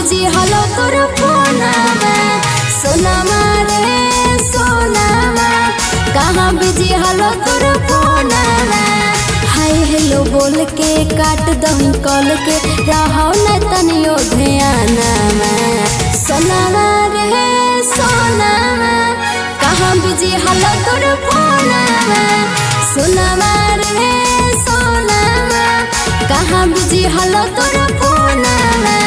Busy हलो तोर फोनवा सोनामा रे सोनामा। कहाँ बिजी हलो तोर फोनवा। हाय हेलो बोल के काट दही कॉल के रहो न तनियो ध्यानमा। सोनामा रे सोनामा कहाँ बिजी हलो तोर फोनवा सोनामा रे सोनामा। कहाँ बिजी हलो तोर फोनवा।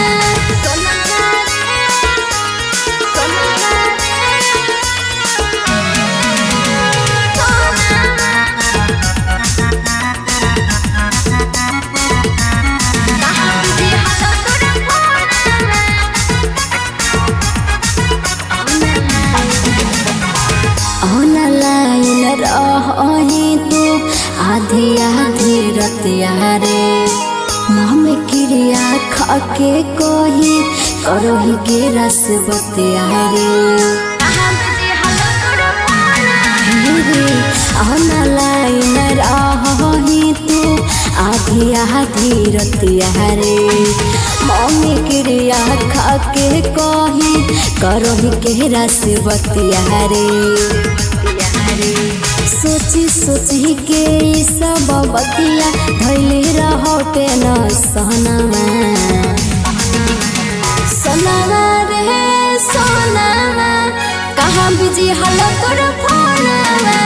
रही तू आधी आधी रतिया रे मामे क्रिया खाके कही करही के रस बतिया रे। ऑनलाइन रही तू आधी आधी रतिया रे मामे क्रिया खाके कही करही के रस बतिया रे। सोची सोची के सब बतिया धैले रहो न सोनामा। सोनामा रे सोनामा कहाँ बिजी हलो तोर फोनवा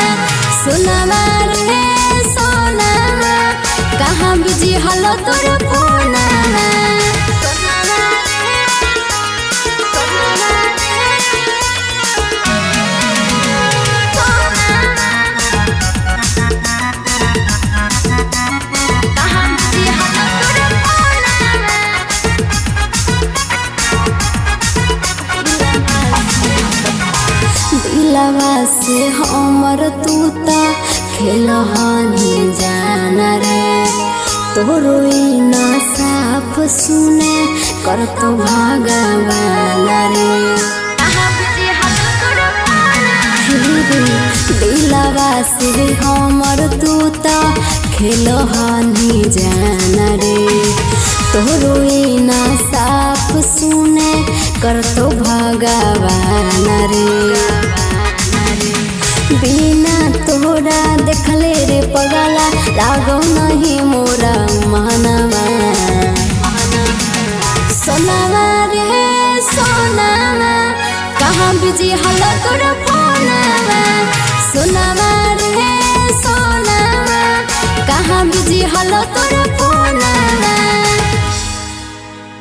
सोनामा रे सोनामा। कहाँ बिजी हलो तोर फोनवा। दिलवा से हमर तूता खेलहानी जाना रे तोरो ना साफ सुने कर तो भगवान रे। दिलवा से हमर तूता खेलहानी जाना रे तोरो ना साफ सुने कर तो भगवान रे। बिना तोरा देखले रे पगला लागो नहीं मोरा मनवा। सोनामा रे सोनामा कहाँ बिजी हलो तोर फोनवा सोनामा रे सोनामा। कहाँ बिजी हलो तोर